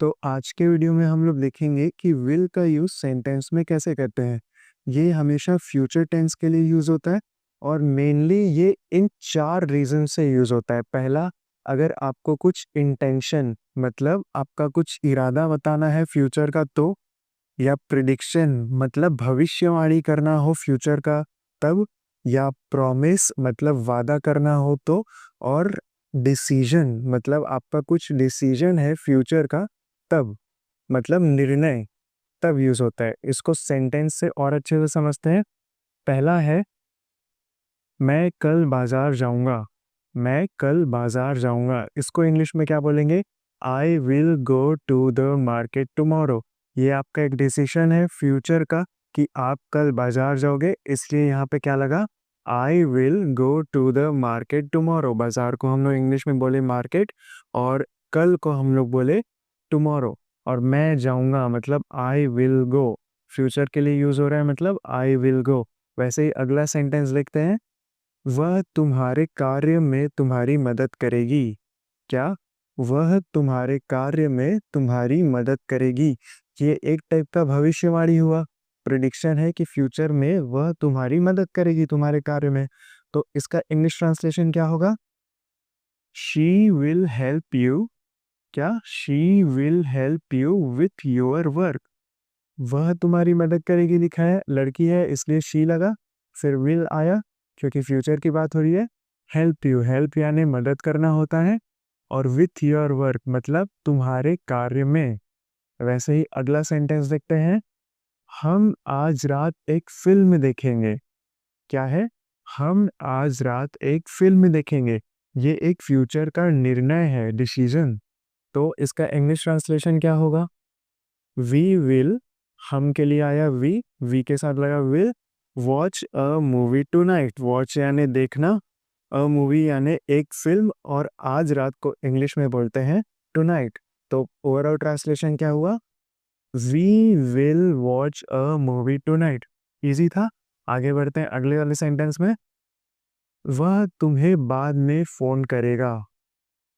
तो आज के वीडियो में हम लोग देखेंगे कि विल का यूज़ सेंटेंस में कैसे करते हैं। ये हमेशा फ्यूचर टेंस के लिए यूज़ होता है और मेनली ये इन 4 रीज़न से यूज़ होता है। पहला, अगर आपको कुछ इंटेंशन मतलब आपका कुछ इरादा बताना है फ्यूचर का तो, या प्रिडिक्शन मतलब भविष्यवाणी करना हो फ्यूचर का तब, या प्रॉमिस मतलब वादा करना हो तो, और डिसीजन मतलब आपका कुछ डिसीजन है फ्यूचर का तब, मतलब निर्णय, तब यूज होता है। इसको सेंटेंस से और अच्छे से समझते हैं। पहला है, मैं कल बाजार जाऊंगा। मैं कल बाजार जाऊंगा, इसको इंग्लिश में क्या बोलेंगे? I will go to the market tomorrow. ये आपका एक डिसीजन है फ्यूचर का कि आप कल बाजार जाओगे, इसलिए यहाँ पे क्या लगा? I will go to the market tomorrow. बाजार को हम लोग इंग्लिश में बोले मार्केट, और कल को हम लोग बोले टुमारो। और मैं जाऊंगा मतलब आई विल गो, फ्यूचर के लिए यूज हो रहा है, मतलब आई विल गो। वैसे ही अगला सेंटेंस लिखते हैं, वह तुम्हारे कार्य में तुम्हारी मदद करेगी। क्या? वह तुम्हारे कार्य में तुम्हारी मदद करेगी। ये एक टाइप का भविष्यवाणी हुआ, प्रिडिक्शन है कि फ्यूचर में वह तुम्हारी मदद करेगी तुम्हारे कार्य में। तो इसका इंग्लिश ट्रांसलेशन क्या होगा? She will help you. क्या? She will help you with your work. वह तुम्हारी मदद करेगी लिखा है, लड़की है इसलिए शी लगा, फिर विल आया क्योंकि फ्यूचर की बात हो रही है। हेल्प यू, हेल्प यानी मदद करना होता है, और विथ योर वर्क मतलब तुम्हारे कार्य में। वैसे ही अगला सेंटेंस देखते हैं, हम आज रात एक फिल्म देखेंगे। क्या है? हम आज रात एक फिल्म देखेंगे। ये एक फ्यूचर का निर्णय है, डिसीजन। तो इसका इंग्लिश ट्रांसलेशन क्या होगा? वी विल, हम के लिए आया वी के साथ लगा will, watch a movie to night. Watch यानी देखना, अ मूवी यानी एक फिल्म, और आज रात को इंग्लिश में बोलते हैं टू नाइट। तो ओवरऑल ट्रांसलेशन क्या हुआ? We will watch a movie tonight. Easy था। आगे बढ़ते हैं अगले वाले सेंटेंस में, वह तुम्हें बाद में फोन करेगा।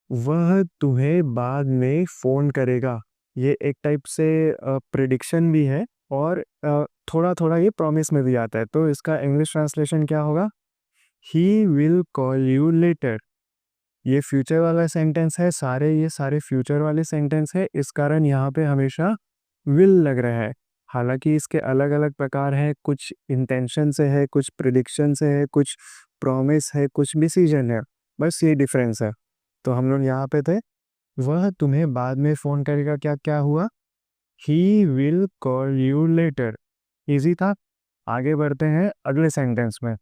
वह तुम्हें बाद में फोन करेगा। ये एक टाइप से प्रिडिक्शन भी है, और थोड़ा थोड़ा ये प्रॉमिस में भी आता है। तो इसका इंग्लिश ट्रांसलेशन क्या होगा? He will call you later. ये फ्यूचर वाला सेंटेंस है, ये सारे फ्यूचर वाले सेंटेंस है, इस कारण यहाँ पे हमेशा विल लग रहा है। हालांकि इसके अलग अलग प्रकार हैं, कुछ इंटेंशन से है, कुछ प्रिडिक्शन से है, कुछ प्रॉमिस है, कुछ डिसीजन है। बस ये डिफरेंस है। तो हम लोग यहाँ पे थे, वह तुम्हें बाद में फोन करेगा। क्या क्या हुआ? He will call you later. Easy था। आगे बढ़ते हैं अगले सेंटेंस में।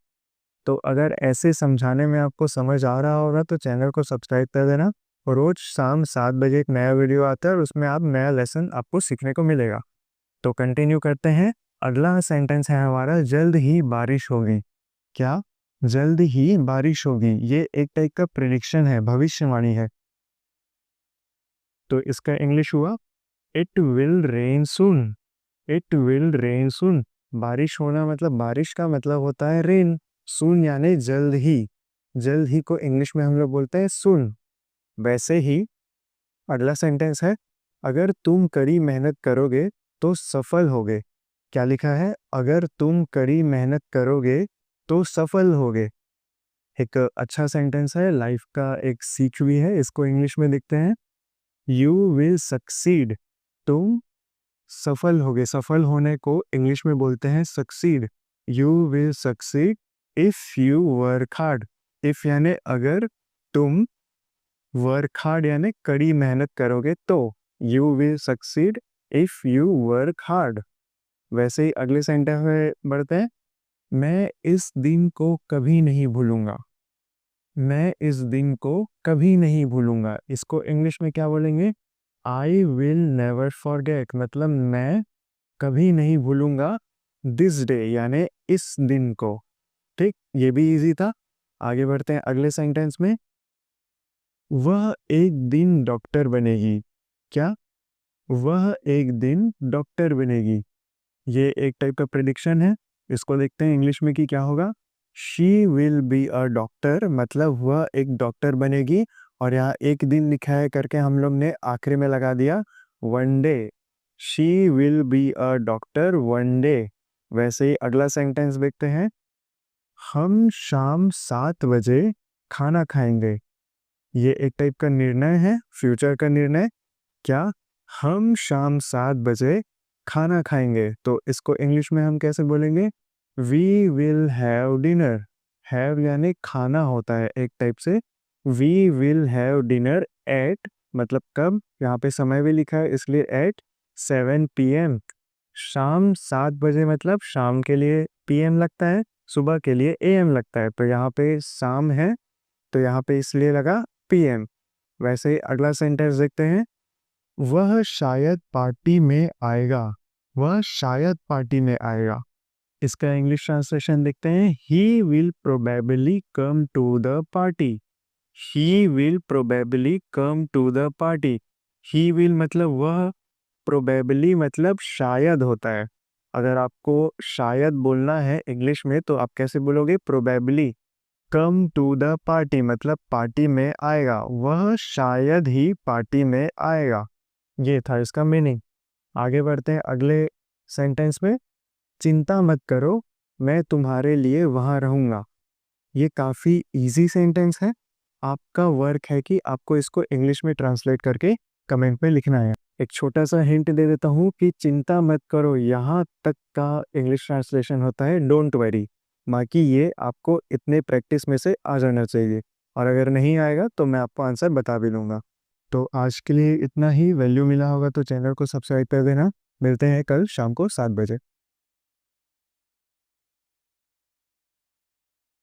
तो अगर ऐसे समझाने में आपको समझ आ रहा होगा तो चैनल को सब्सक्राइब कर देना। और रोज शाम 7 बजे एक नया वीडियो आता है और उसमें आप नया लेसन आपको सीखने को मिलेगा। तो कंटिन्यू करते हैं। अगला सेंटेंस है हमारा, जल्द ही बारिश होगी। क्या? जल्द ही बारिश होगी। ये एक टाइप का प्रिडिक्शन है, भविष्यवाणी है। तो इसका इंग्लिश हुआ, it will rain soon. It will rain soon. बारिश होना मतलब, बारिश का मतलब होता है रेन। सून यानी जल्द ही। जल्द ही को इंग्लिश में हम लोग बोलते हैं सून। वैसे ही अगला सेंटेंस है, अगर तुम कड़ी मेहनत करोगे तो सफल होगे। क्या लिखा है? अगर तुम कड़ी मेहनत करोगे तो सफल होगे। एक अच्छा सेंटेंस है, लाइफ का एक सीख भी है। इसको इंग्लिश में देखते हैं, यू विल सक्सीड। तुम सफल होगे। सफल होने को इंग्लिश में बोलते हैं succeed. You will succeed if you work hard. If यानी अगर, तुम, वर्क हार्ड यानी कड़ी मेहनत करोगे तो, you will succeed if you work hard. वैसे ही अगले सेंटेंस में बढ़ते हैं, मैं इस दिन को कभी नहीं भूलूंगा। मैं इस दिन को कभी नहीं भूलूंगा। इसको इंग्लिश में क्या बोलेंगे? आई विल नेवर फॉरगेट, मतलब मैं कभी नहीं भूलूंगा दिस डे यानी इस दिन को। ठीक, ये भी इजी था। आगे बढ़ते हैं अगले सेंटेंस में, वह एक दिन डॉक्टर बनेगी। क्या? वह एक दिन डॉक्टर बनेगी। ये एक टाइप का प्रिडिक्शन है। इसको देखते हैं इंग्लिश में कि क्या होगा। She will be a doctor, मतलब वह एक डॉक्टर बनेगी। और यहाँ एक दिन लिखा है करके हम लोग ने आखिरी में लगा दिया, one day. She will be a doctor one day. वैसे ही अगला सेंटेंस देखते हैं। हम शाम 7 बजे खाना खाएंगे। ये एक टाइप का निर्णय है, फ्यूचर का निर्णय। क्या? हम शाम 7 बजे खाना खाएंगे, तो इसको इंग्लिश में हम कैसे बोलेंगे? We will have dinner. Have यानी खाना होता है एक टाइप से। We will have dinner at, मतलब कब, यहाँ पे समय भी लिखा है इसलिए एट 7 PM। शाम 7 बजे मतलब शाम के लिए PM लगता है, सुबह के लिए AM लगता है, तो यहाँ पे शाम है तो यहाँ पे इसलिए लगा PM। वैसे ही अगला सेंटेंस देखते हैं। वह शायद पार्टी में आएगा। वह शायद पार्टी में आएगा। इसका इंग्लिश ट्रांसलेशन देखते हैं। He will probably come to the party. He will probably come to the party. He will मतलब वह, प्रोबेबली मतलब शायद होता है। अगर आपको शायद बोलना है इंग्लिश में तो आप कैसे बोलोगे? Probably. Come to the party मतलब पार्टी में आएगा, वह शायद ही पार्टी में आएगा। ये था इसका मीनिंग। आगे बढ़ते हैं अगले सेंटेंस में। चिंता मत करो, मैं तुम्हारे लिए वहाँ रहूँगा। ये काफ़ी इजी सेंटेंस है। आपका वर्क है कि आपको इसको इंग्लिश में ट्रांसलेट करके कमेंट में लिखना है। एक छोटा सा हिंट दे देता हूँ कि चिंता मत करो यहाँ तक का इंग्लिश ट्रांसलेशन होता है डोंट वरी। बाकी ये आपको इतने प्रैक्टिस में से आ जाना चाहिए, और अगर नहीं आएगा तो मैं आपको आंसर बता भी दूंगा। तो आज के लिए इतना ही। वैल्यू मिला होगा तो चैनल को सब्सक्राइब कर देना। मिलते हैं कल शाम को 7 बजे।